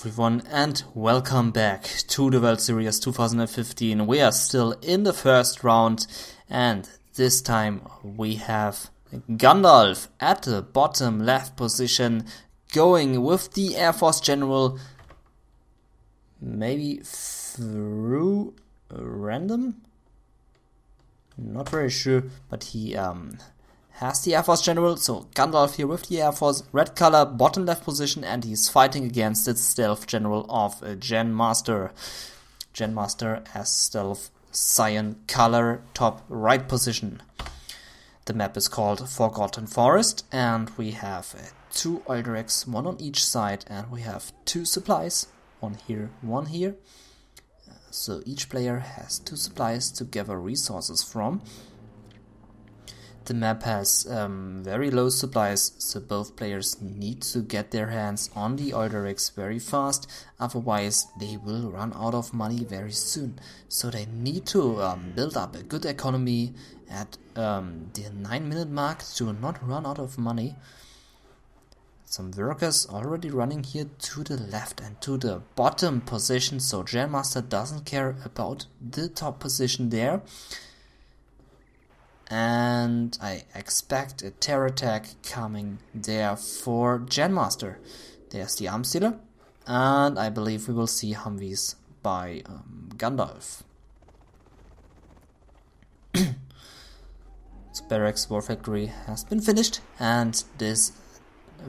everyone, and welcome back to the World Series 2015. We are still in the first round, and this time we have Gandalf at the bottom left position, going with the Air Force General, maybe through random? Not very sure, but he has the Air Force General, so Gandalf here with the Air Force, red color, bottom left position, and he's fighting against its Stealth General of GeN MasteR. GeN MasteR as Stealth Cyan color, top right position. The map is called Forgotten Forest, and we have two oil rigs, one on each side, and we have two supplies, one here. So each player has two supplies to gather resources from. The map has very low supplies, so both players need to get their hands on the oil rigs very fast, otherwise they will run out of money very soon. So they need to build up a good economy at the 9-minute mark to not run out of money. Some workers already running here to the left and to the bottom position, so GeN MasteR doesn't care about the top position there. And I expect a terror attack coming there for GeN MasteR. There's the arms dealer, and I believe we will see Humvees by Gandalf. So Barracks War Factory has been finished, and this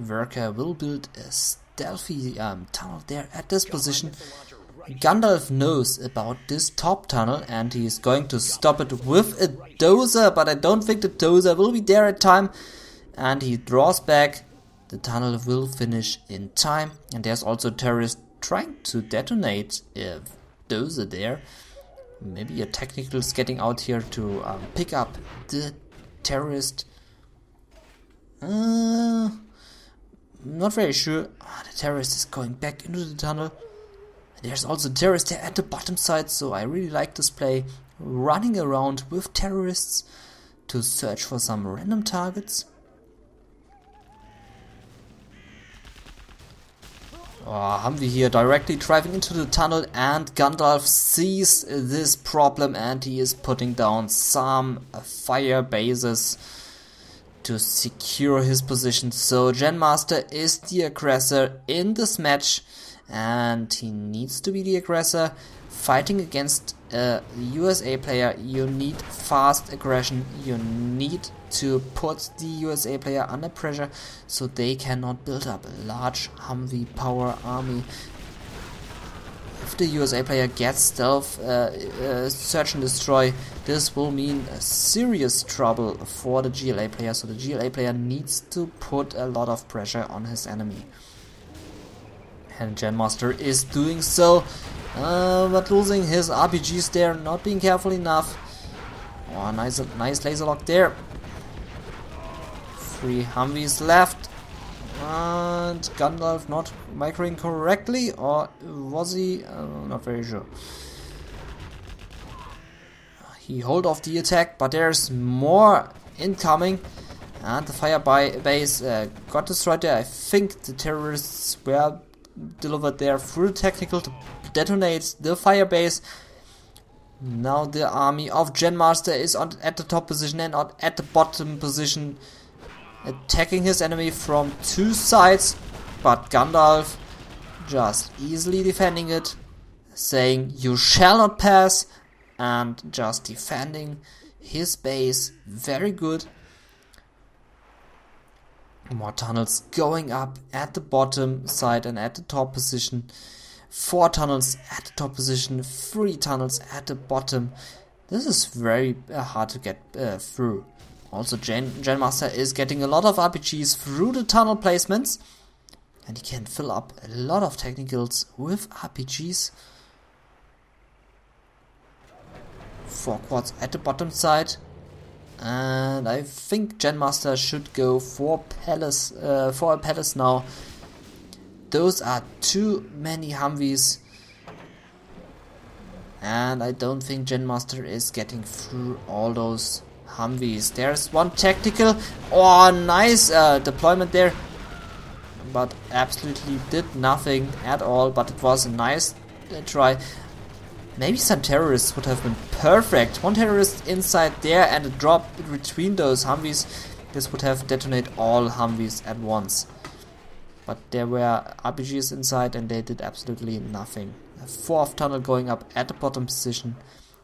worker will build a stealthy tunnel there at this position. Gandalf knows about this top tunnel, and he is going to stop it with a dozer, but I don't think the dozer will be there at time, and he draws back. The tunnel will finish in time, and there's also a terrorist trying to detonate a dozer there. Maybe a technical is getting out here to pick up the terrorist. Not very sure. The terrorist is going back into the tunnel. There's also terrorists there at the bottom side, so I really like this play. Running around with terrorists to search for some random targets. Humvee here directly driving into the tunnel, and Gandalf sees this problem and he is putting down some fire bases to secure his position. So GeN MasteR is the aggressor in this match, and he needs to be the aggressor. Fighting against a USA player, you need fast aggression. You need to put the USA player under pressure so they cannot build up a large Humvee power army. If the USA player gets stealth, search and destroy, this will mean serious trouble for the GLA player. So the GLA player needs to put a lot of pressure on his enemy. And GeN MasteR is doing so, but losing his RPGs there, not being careful enough. Nice laser lock there. 3 Humvees left, and Gandalf not microing correctly, or was he? Not very sure. He hold off the attack, but there's more incoming, and the fire base got destroyed there. I think the terrorists were delivered there through the technical to detonate the firebase. Now the army of GeN MasteR is at the top position and not at the bottom position, attacking his enemy from two sides, but Gandalf just easily defending it, saying you shall not pass, and just defending his base very good. More tunnels going up at the bottom side and at the top position. 4 tunnels at the top position, 3 tunnels at the bottom. This is very hard to get through. Also GeN MasteR is getting a lot of RPGs through the tunnel placements, and he can fill up a lot of technicals with RPGs. 4 quads at the bottom side. And I think GeN MasteR should go for a palace now. Those are too many Humvees, and I don't think GeN MasteR is getting through all those Humvees. There's one tactical. Oh, nice deployment there. but absolutely did nothing at all. But it was a nice try. Maybe some terrorists would have been perfect. One terrorist inside there and a drop in between those Humvees. This would have detonated all Humvees at once. But there were RPGs inside and they did absolutely nothing. A fourth tunnel going up at the bottom position.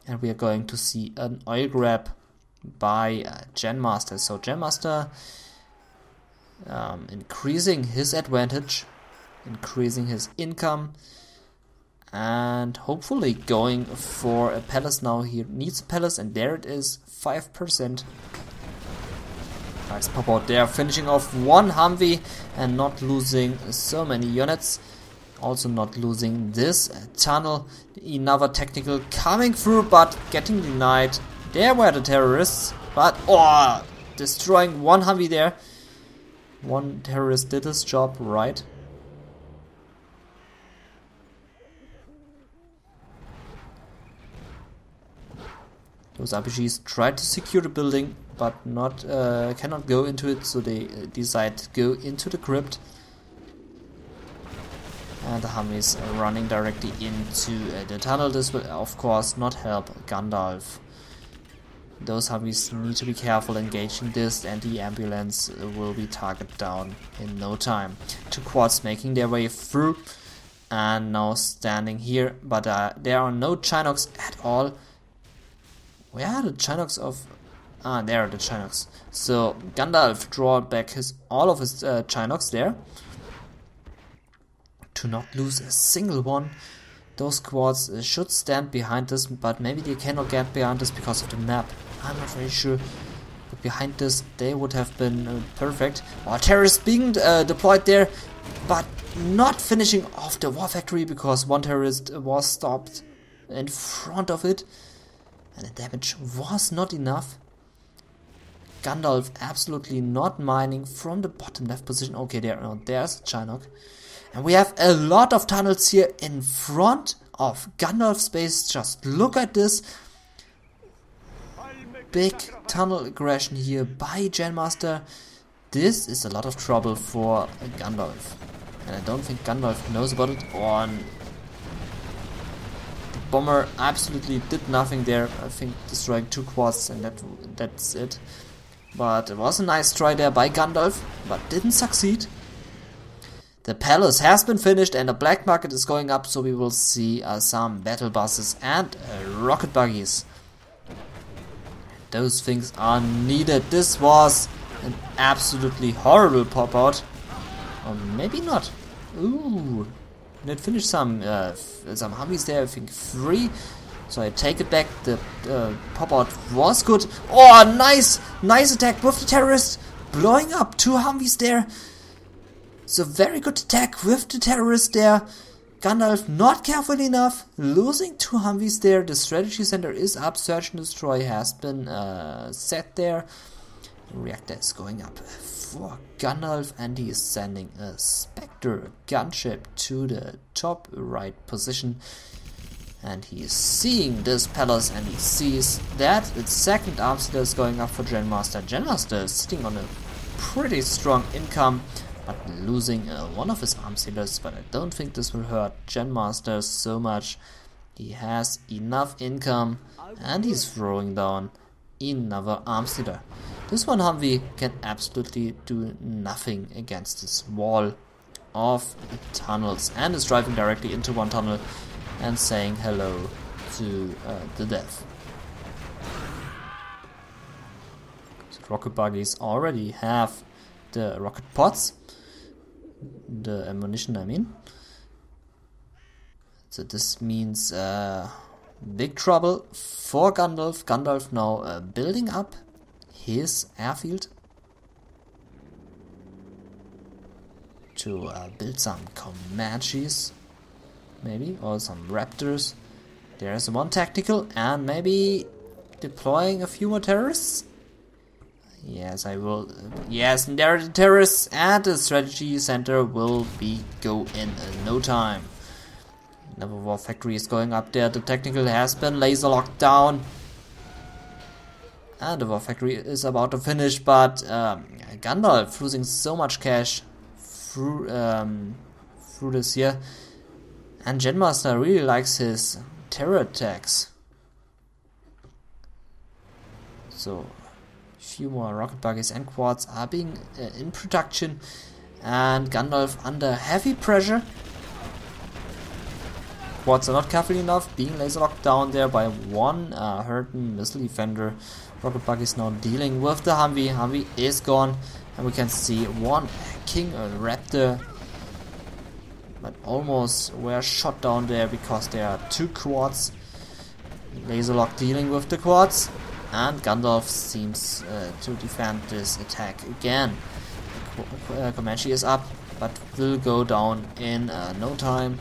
And we are going to see an oil grab by GeN MasteR. So GeN MasteR increasing his advantage, increasing his income, and hopefully going for a palace now. He needs a palace, and there it is, 5%. Nice pop out there, finishing off one Humvee and not losing so many units. Also not losing this tunnel. Another technical coming through, but getting denied. There were the terrorists, but destroying one Humvee there. One terrorist did his job right. Those RPGs tried to secure the building, but cannot go into it, so they decide to go into the crypt. And the Humvees are running directly into the tunnel. This will of course not help Gandalf. Those Humvees need to be careful engaging this, and the ambulance will be targeted down in no time. Two quads making their way through and now standing here, but there are no Chinooks at all. Where are the Chinooks of... there are the Chinooks. So Gandalf draw back all of his Chinooks there to not lose a single one. Those quads should stand behind this, but maybe they cannot get behind this because of the map. I'm not very sure. But behind this, they would have been perfect. Terrorists being deployed there, but not finishing off the war factory because one terrorist was stopped in front of it. And the damage was not enough. Gandalf absolutely not mining from the bottom left position. Okay, there's Chinook. And we have a lot of tunnels here in front of Gandalf's base. Just look at this. Big tunnel aggression here by GeN MasteR. This is a lot of trouble for Gandalf. And I don't think Gandalf knows about it. The bomber absolutely did nothing there. I think destroying two quads and that's it. But it was a nice try there by Gandalf, but didn't succeed. The palace has been finished and the black market is going up, so we will see some battle buses and rocket buggies. Those things are needed. This was an absolutely horrible pop out. Or maybe not. Ooh. And it finished some Humvees there, I think 3. So I take it back. The pop out was good. Oh, nice! Nice attack with the terrorist. Blowing up 2 Humvees there. So very good attack with the terrorist there. Gandalf not careful enough, losing 2 Humvees there. The strategy center is up. Search and destroy has been set there. The reactor is going up for Gandalf, and he is sending a Spectre gunship to the top right position. And he is seeing this palace, and he sees that its second arm sealer is going up for GeN MasteR. GeN MasteR is sitting on a pretty strong income, but losing one of his arm sealers. But I don't think this will hurt GeN MasteR so much. He has enough income, and he's throwing down another arm sealer. This one Humvee can absolutely do nothing against this wall of tunnels, and is driving directly into one tunnel and saying hello to the death. So rocket buggies already have the rocket pods, the ammunition I mean. So this means big trouble for Gandalf. Gandalf now building up his airfield to build some Comanches, maybe, or some Raptors. There's one tactical, and maybe deploying a few more terrorists. Yes, I will. Yes, and there are the terrorists, and the strategy center will go in no time. Another war factory is going up there. The technical has been laser locked down, and the war factory is about to finish. But Gandalf losing so much cash through this here. And GenMaster really likes his terror attacks. So a few more rocket buggies and quads are being in production, and Gandalf under heavy pressure. Quads are not careful enough, being laser locked down there by one Hurton missile defender. Rocket buggy is now dealing with the Humvee. Humvee is gone, and we can see one King Raptor, but almost were shot down there because there are two quads. Laser lock dealing with the quads, and Gandalf seems to defend this attack again. Comanche is up, but will go down in no time,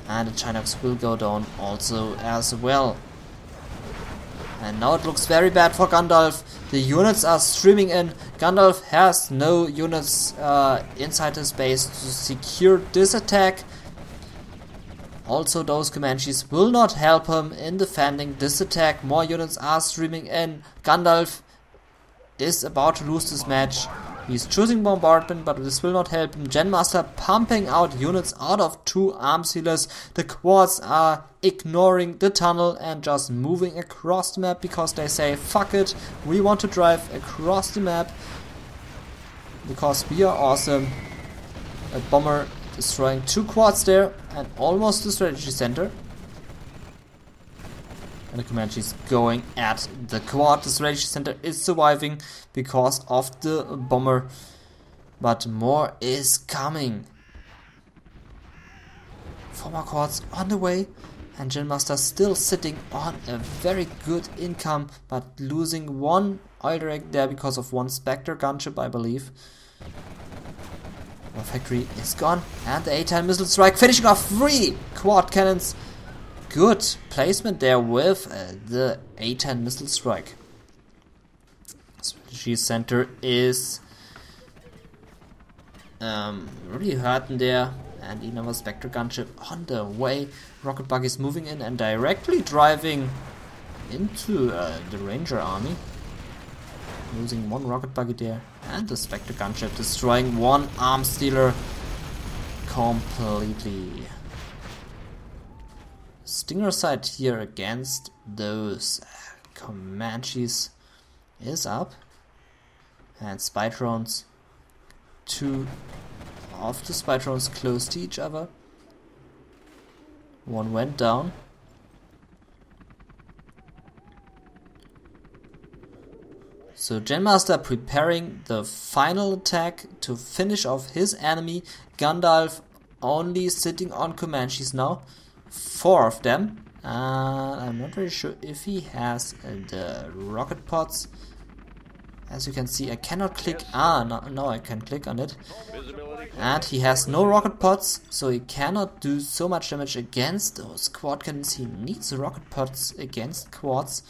and the Chinox will go down also as well. And now it looks very bad for Gandalf. The units are streaming in. Gandalf has no units inside his base to secure this attack. Also, those Comanches will not help him in defending this attack. More units are streaming in. Gandalf is about to lose this match. He's choosing bombardment, but this will not help him. GeNMaster pumping out units out of two arm sealers. The quads are ignoring the tunnel and just moving across the map because they say, fuck it, we want to drive across the map because we are awesome. A bomber destroying two quads there and almost the strategy center. And the Comanche is going at the quad. The strategy center is surviving because of the bomber, but more is coming. 4 more quads on the way, and GeNMaster still sitting on a very good income, but losing one oil direct there because of one Spectre gunship, I believe. Our factory is gone, and the A-10 missile strike finishing off 3 quad cannons. Good placement there with the A-10 missile strike. Strategy center is really hurting there, and another Spectre gunship on the way. Rocket buggies moving in and directly driving into the Ranger army. Losing one rocket buggy there, and the Spectre gunship destroying one arm stealer completely. Stinger sight here against those Comanches is up, and spy drones, 2 of the spy drones close to each other. One went down. So GeNMaster preparing the final attack to finish off his enemy. Gandalf only sitting on Comanches now. 4 of them. I'm not very sure if he has the rocket pods. As you can see, I cannot click. No, I can click on it. And he has no rocket pods, so he cannot do so much damage against those quad cannons. He needs the rocket pods against quads.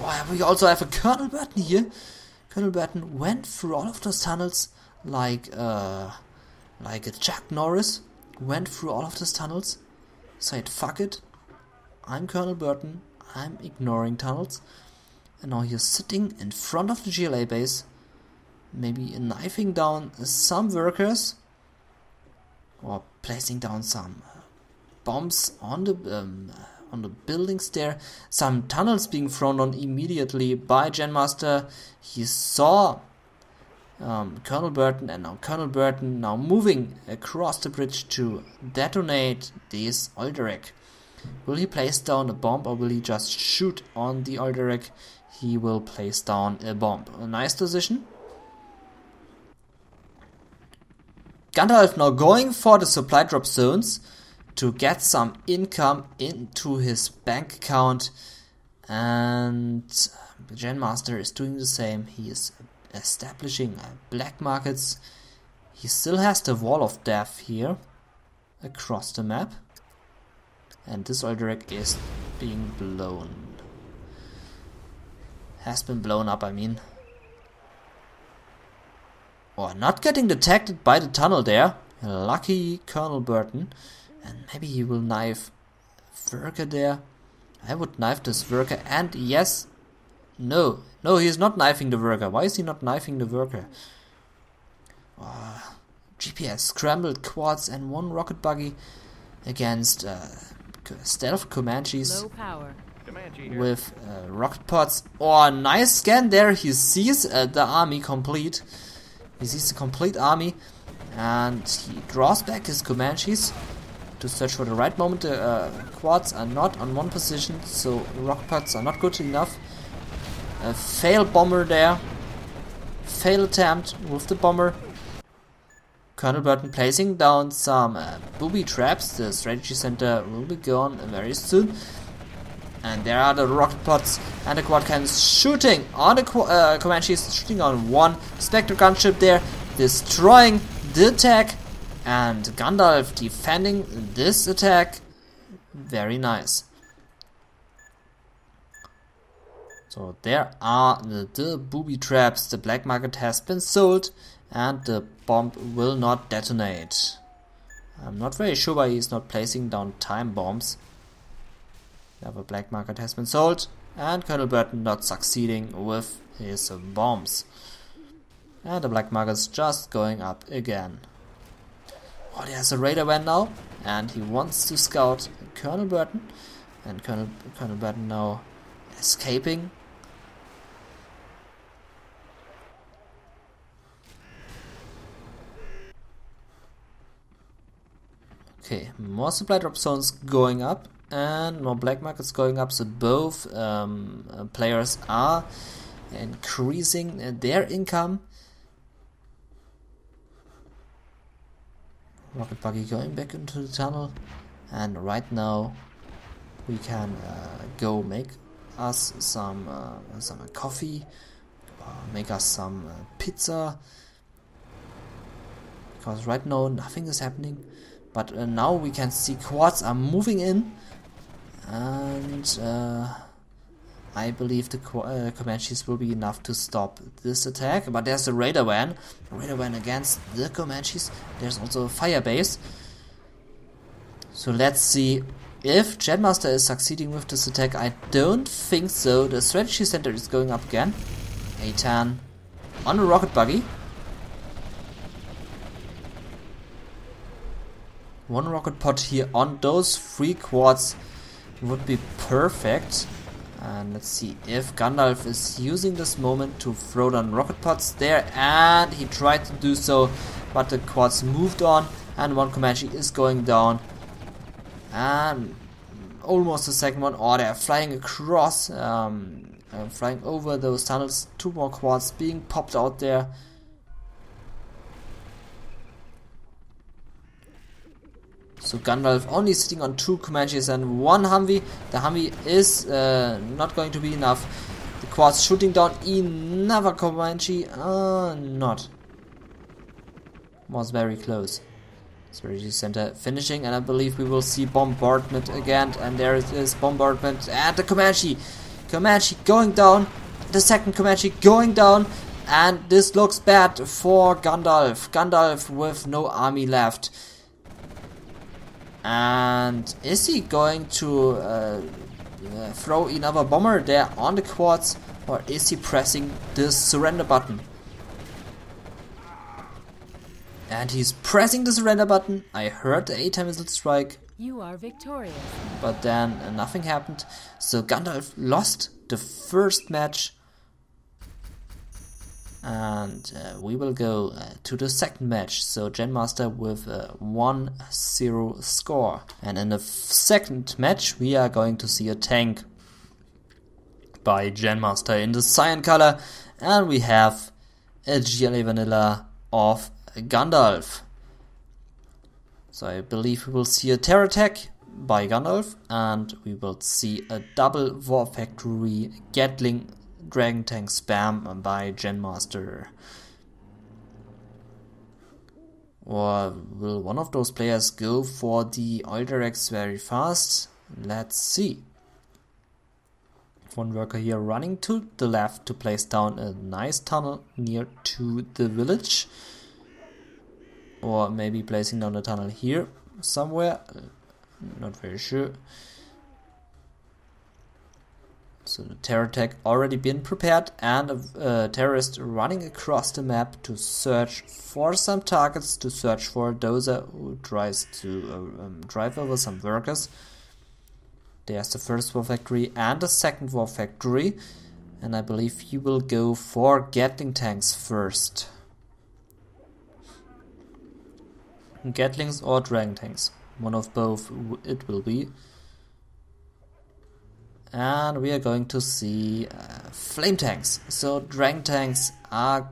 Oh, we also have a Colonel Burton here. Colonel Burton went through all of those tunnels like a Chuck Norris. Went through all of those tunnels. Said, fuck it, I'm Colonel Burton, I'm ignoring tunnels. And now he's sitting in front of the GLA base, maybe knifing down some workers, or placing down some bombs on the buildings there. Some tunnels being thrown on immediately by GeNMaster. He saw Colonel Burton, and now Colonel Burton now moving across the bridge to detonate this oil derrick. Will he place down a bomb, or will he just shoot on the oil derrick? He will place down a bomb. A nice decision. Gandalf now going for the supply drop zones to get some income into his bank account, and GeNMaster is doing the same. He is establishing black markets. He still has the wall of death here across the map, and this oil derrick is being blown. Has been blown up, I mean. Or not getting detected by the tunnel there. Lucky Colonel Burton. And maybe he will knife worker there. I would knife this worker, and yes. No, he is not knifing the worker. Why is he not knifing the worker? GPS scrambled quads and one rocket buggy against stealth Comanches with rocket pods. Oh, nice scan there. He sees the army complete. He sees the complete army, and he draws back his Comanches to search for the right moment. The quads are not on one position, so rocket pods are not good enough. A failed bomber there. Failed attempt with the bomber. Colonel Burton placing down some booby traps. The strategy center will be gone very soon. And there are the rocket pods and the quad cannons shooting on the Comanches, shooting on one Spectre gunship there, destroying the attack. And Gandalf defending this attack. Very nice. So there are the booby traps. The black market has been sold and the bomb will not detonate. I'm not very sure why he's not placing down time bombs. The other black market has been sold and Colonel Burton not succeeding with his bombs. And the black market's just going up again. Oh, there's a radar van now and he wants to scout Colonel Burton. And Colonel Burton now escaping. Okay, more supply drop zones going up and more black markets going up, so both players are increasing their income. Rocket buggy going back into the tunnel, and right now we can go make us some coffee, make us some pizza, because right now nothing is happening. But now we can see quads are moving in, and I believe the Comanches will be enough to stop this attack. But there's a radar van against the Comanches. There's also a fire base. So let's see if GeN MasteR is succeeding with this attack. I don't think so. The strategy center is going up again. A-10 on a rocket buggy. One rocket pod here on those 3 quads would be perfect. And let's see if Gandalf is using this moment to throw down rocket pods there. And he tried to do so, but the quads moved on. And one Comanche is going down. And almost the second one. Oh, they're flying across, flying over those tunnels. 2 more quads being popped out there. So Gandalf only sitting on 2 Comanches and 1 Humvee. The Humvee is not going to be enough. The quads shooting down another Comanche. Not. Was very close. Strategy center finishing, and I believe we will see bombardment again. And there it is, bombardment. And the Comanche going down. The second Comanche going down. And this looks bad for Gandalf. Gandalf with no army left. And is he going to throw another bomber there on the quads, or is he pressing the surrender button? And he's pressing the surrender button. I heard the A-10 missile strike. You are victorious. But then nothing happened. So Gandalf lost the first match. And we will go to the second match. So GeN MasteR with a 1-0 score. And in the second match we are going to see a tank by GeN MasteR in the cyan color. And we have a GLA vanilla of Gandalf. So I believe we will see a terror attack by Gandalf. And we will see a double War Factory Gatling Dragon Tank spam by GeN MasteR. Or will one of those players go for the oil directs very fast? Let's see. One worker here running to the left to place down a nice tunnel near to the village. Or maybe placing down a tunnel here somewhere. Not very sure. So the terror attack already been prepared, and a terrorist running across the map to search for some targets, to search for a dozer who tries to drive over some workers. There's the first war factory and the second war factory, and I believe he will go for Gatling tanks first. Gatlings or Dragon tanks, one of both it will be. And we are going to see flame tanks. So Dragon tanks are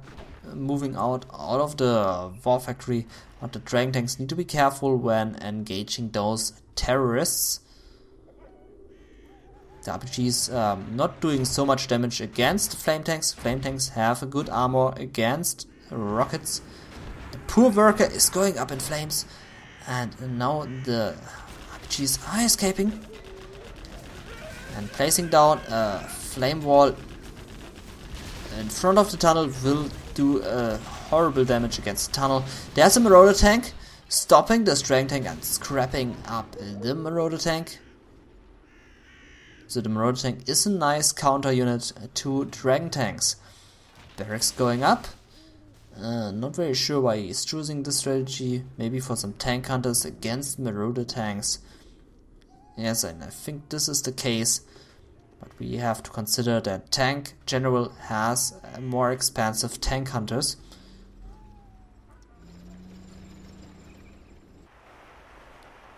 moving out of the war factory, but the Dragon tanks need to be careful when engaging those terrorists. The RPGs not doing so much damage against the flame tanks. Flame tanks have a good armor against rockets. The poor worker is going up in flames, and now the RPGs are escaping and placing down a flame wall in front of the tunnel will do horrible damage against the tunnel. There's a Marauder tank stopping the Dragon tank and scrapping up the Marauder tank. So the Marauder tank is a nice counter unit to Dragon tanks. Barracks going up. Not very sure why he's choosing this strategy. Maybe for some tank hunters against Marauder tanks. Yes, and I think this is the case. But we have to consider that Tank General has more expansive tank hunters.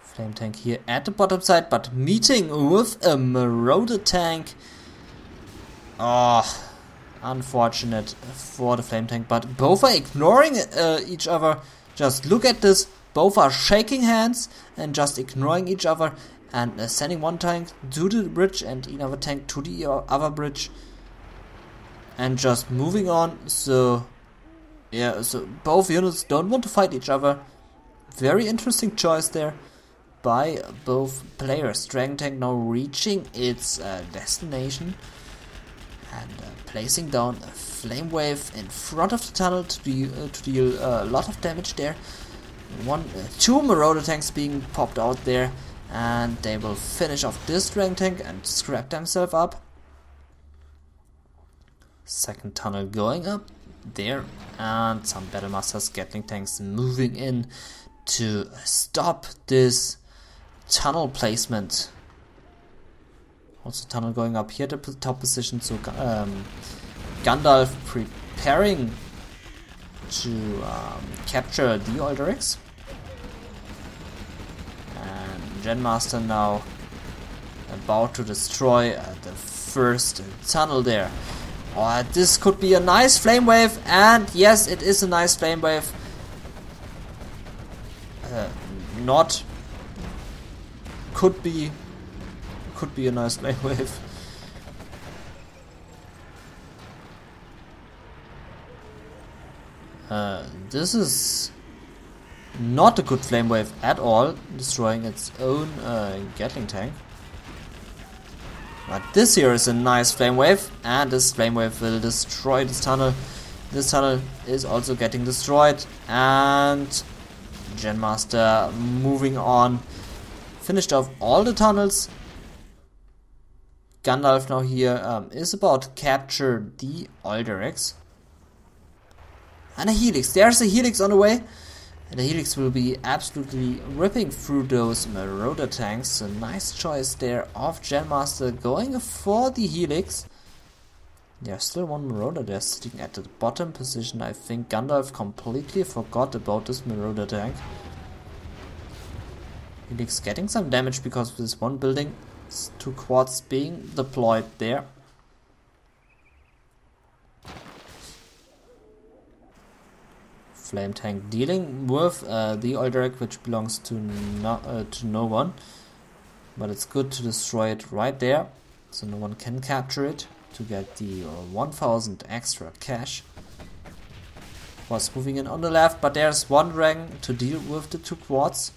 Flame tank here at the bottom side, but meeting with a Marauder tank. Oh, unfortunate for the flame tank, but both are ignoring each other. Just look at this. Both are shaking hands and just ignoring each other. And sending one tank to the bridge and another tank to the other bridge. And just moving on. So, yeah, so both units don't want to fight each other. Very interesting choice there by both players. Dragon tank now reaching its destination. And placing down a flame wave in front of the tunnel to deal a lot of damage there. Two Marauder tanks being popped out there. And they will finish off this Dragon tank and scrap themselves up. Second tunnel going up there. And some Battlemaster's Gatling tanks moving in to stop this tunnel placement. Also tunnel going up here at the top position. So Gandalf preparing to capture the Alderax. GeN MasteR now about to destroy the first tunnel there. Oh, this could be a nice flame wave, and yes, it is a nice flame wave. Could be a nice flame wave. This is not a good flame wave at all, destroying its own Gatling tank. But this here is a nice flame wave, and this flame wave will destroy this tunnel. This tunnel is also getting destroyed, and GeN MasteR moving on. Finished off all the tunnels. Gandalf now here is about to capture the Alderax. And a Helix. There's a Helix on the way. And the Helix will be absolutely ripping through those Marauder tanks. A nice choice there of GeN MasteR going for the Helix. There's still one Marauder there sitting at the bottom position. I think Gandalf completely forgot about this Marauder tank. Helix getting some damage because of this one building. It's 2 quads being deployed there. Flame tank dealing with the Alderax, which belongs to no one, but it's good to destroy it right there, so no one can capture it to get the 1000 extra cash. Was moving in on the left, but there's one dragon to deal with the 2 quads,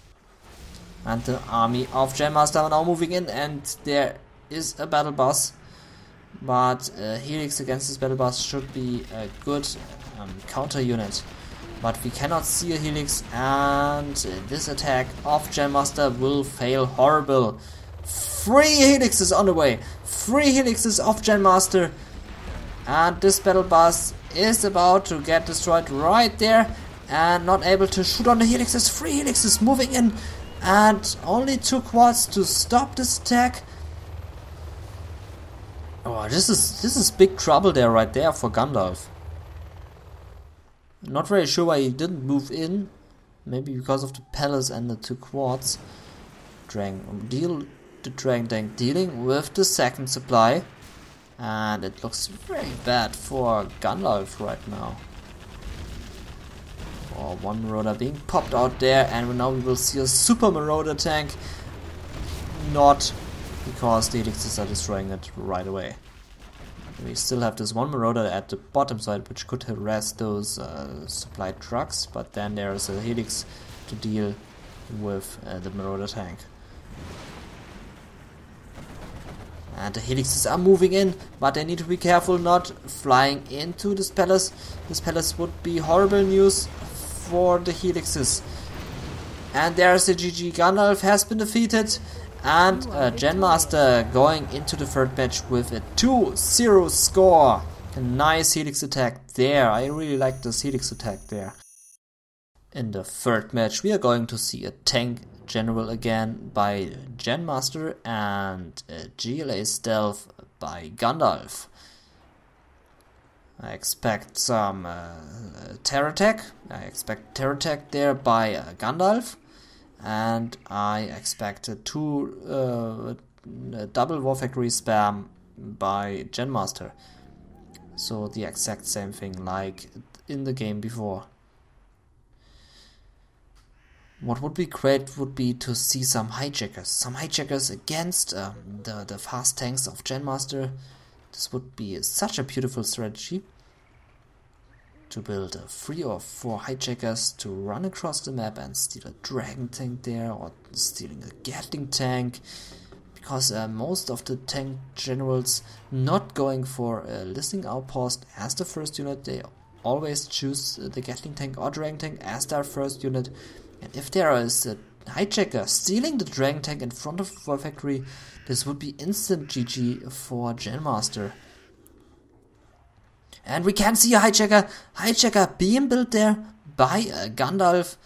and the army of GeN MasteR are now moving in, and there is a battle bus, but Helix against this battle bus should be a good counter unit. But we cannot see a Helix, and this attack of GeN MasteR will fail horrible. 3 helixes on the way. 3 helixes of GeNMaster. And this battle bus is about to get destroyed right there. And not able to shoot on the helixes. 3 helixes moving in. And only 2 quads to stop this attack. Oh, this is big trouble there right there for Gandalf. Not very sure why he didn't move in. Maybe because of the palace and the 2 quads. The Dragon Tank dealing with the second supply. And it looks very bad for Gandalf right now. Oh, 1 Marauder being popped out there, and now we will see a Super Marauder tank. Not because the elixirs are destroying it right away. We still have this 1 Marauder at the bottom side, which could harass those supply trucks, but then there is a helix to deal with the Marauder tank. And the helixes are moving in, but they need to be careful not flying into this palace. This palace would be horrible news for the helixes. And there's the GG. Gandalf has been defeated. And GeNMaster going into the third match with a 2-0 score. A nice helix attack there. I really like this helix attack there. In the third match we are going to see a tank general again by GeNMaster and a GLA stealth by Gandalf. I expect some terror attack. I expect terror attack there by Gandalf. And I expect a double War Factory spam by GeNMaster. So the exact same thing like in the game before. What would be great would be to see some hijackers. Some hijackers against the fast tanks of GeNMaster. This would be such a beautiful strategy. To build 3 or 4 hijackers to run across the map and steal a dragon tank there, or stealing a Gatling tank, because most of the tank generals not going for a listening outpost as the first unit. They always choose the Gatling tank or dragon tank as their first unit, and if there is a hijacker stealing the dragon tank in front of War Factory, this would be instant GG for GeNMaster. And we can see a hijacker being built there by Gandalf.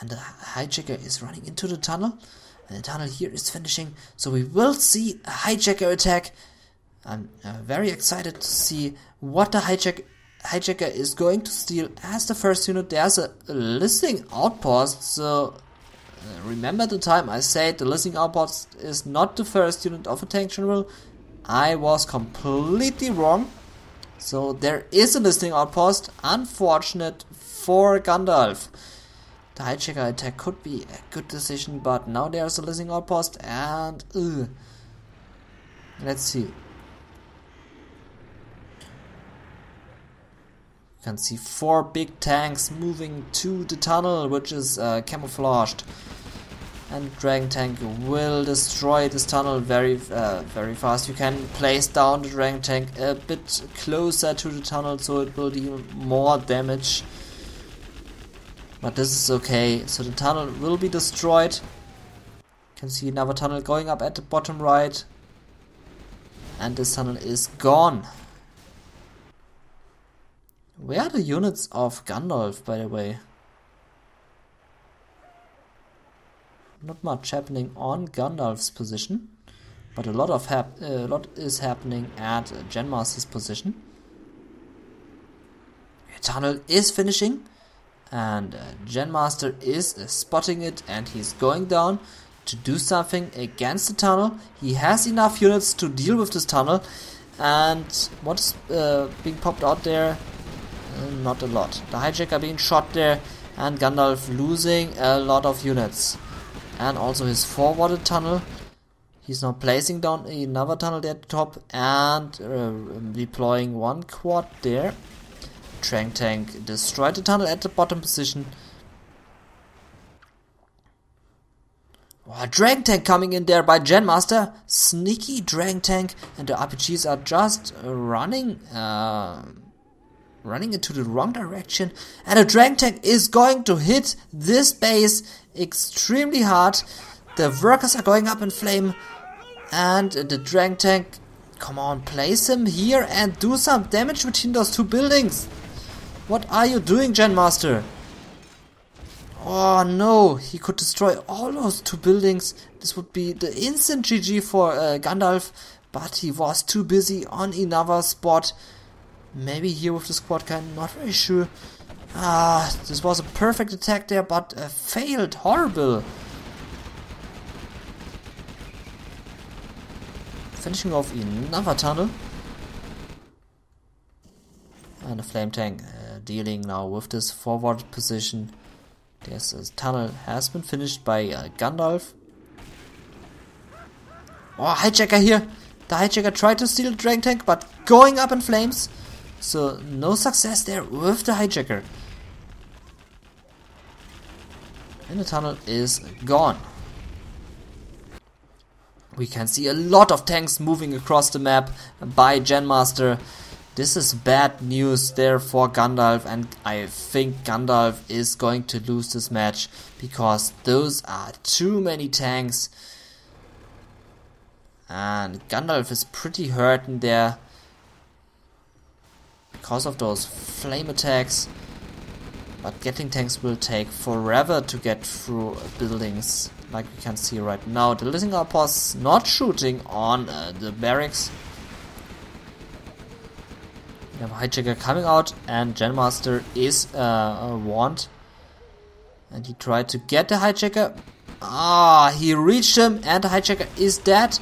And the hijacker is running into the tunnel. And the tunnel here is finishing. So we will see a hijacker attack. I'm very excited to see what the hijacker is going to steal as the first unit. There's a listening outpost. So remember the time I said the listening outpost is not the first unit of a tank general. I was completely wrong. So there is a listening outpost, unfortunate for Gandalf. The hijacker attack could be a good decision, but now there's a listening outpost and let's see. You can see 4 big tanks moving to the tunnel, which is camouflaged. And Dragon Tank will destroy this tunnel very fast. You can place down the Dragon Tank a bit closer to the tunnel so it will deal more damage. But this is okay. So the tunnel will be destroyed. You can see another tunnel going up at the bottom right. And this tunnel is gone. Where are the units of Gandalf, by the way? Not much happening on Gandalf's position, but a lot is happening at GeNMaster's position. The tunnel is finishing, and GeNMaster is spotting it, and he's going down to do something against the tunnel. He has enough units to deal with this tunnel, and what's being popped out there? Not a lot. The hijacker being shot there, and Gandalf losing a lot of units. And also his forwarded tunnel. He's now placing down another tunnel there at the top and deploying 1 quad there. Dragon Tank destroyed the tunnel at the bottom position. Oh, a Dragon Tank coming in there by GeNMaster. Sneaky Dragon Tank, and the RPGs are just running into the wrong direction, and a Dragon Tank is going to hit this base extremely hard. The workers are going up in flame, And the Dragon Tank, come on, place him here and do some damage between those two buildings. What are you doing, GeN MasteR? Oh no, he could destroy all those two buildings. This would be the instant GG for Gandalf, but he was too busy on another spot. Maybe here with the squad guy, not very sure. This was a perfect attack there, but failed. Horrible. Finishing off another tunnel. And a flame tank dealing now with this forward position. This tunnel has been finished by Gandalf. Oh, hijacker here. The hijacker tried to steal the Dragon Tank, but going up in flames. So no success there with the hijacker. And the tunnel is gone. We can see a lot of tanks moving across the map by GeN MasteR. This is bad news there for Gandalf, and I think Gandalf is going to lose this match because those are too many tanks. And Gandalf is pretty hurting there because of those flame attacks. But getting tanks will take forever to get through buildings, like we can see right now. The listening outposts not shooting on the barracks. We have a hijacker coming out, and GeN MasteR is warned. And he tried to get the hijacker. He reached him, and the hijacker is dead.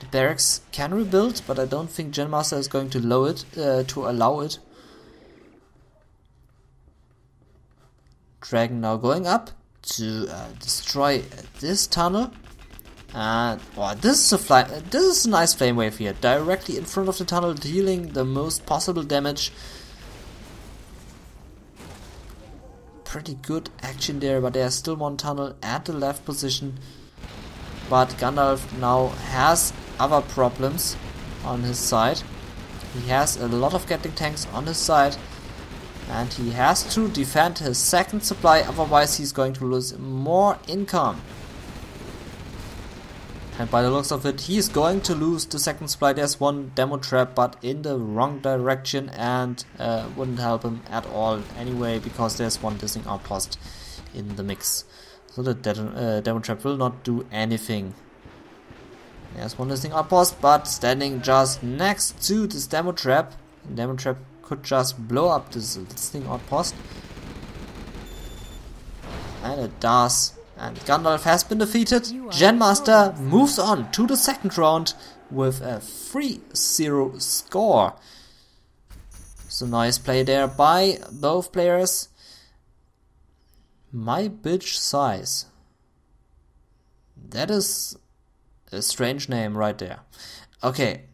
The barracks can rebuild, but I don't think GeN MasteR is going to allow it. Dragon now going up to destroy this tunnel. And this is a nice flame wave here, directly in front of the tunnel, dealing the most possible damage. Pretty good action there, but there's still one tunnel at the left position. But Gandalf now has other problems on his side. He has a lot of Gatling tanks on his side, and he has to defend his second supply, otherwise he's going to lose more income. And by the looks of it, he's going to lose the second supply. There's one demo trap, but in the wrong direction, and wouldn't help him at all anyway, because there's one listening outpost in the mix. So the demo trap will not do anything. There's one listening outpost, but standing just next to this demo trap. The demo trap could just blow up this listening outpost. And it does. And Gandalf has been defeated. GeN MasteR moves on to the second round with a 3-0 score. So nice play there by both players. My bitch size. That is a strange name right there. Okay,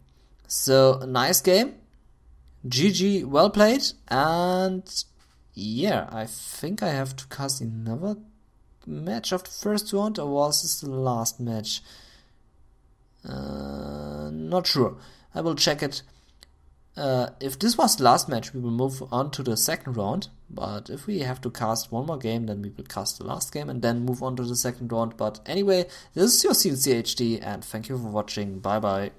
so nice game. GG, well played. And yeah, I think I have to cast another match of the first round, or was this the last match? Not sure. I will check it. If this was the last match, we will move on to the second round. But if we have to cast one more game, then we will cast the last game and then move on to the second round. But anyway, this is your cncHD, and thank you for watching. Bye bye.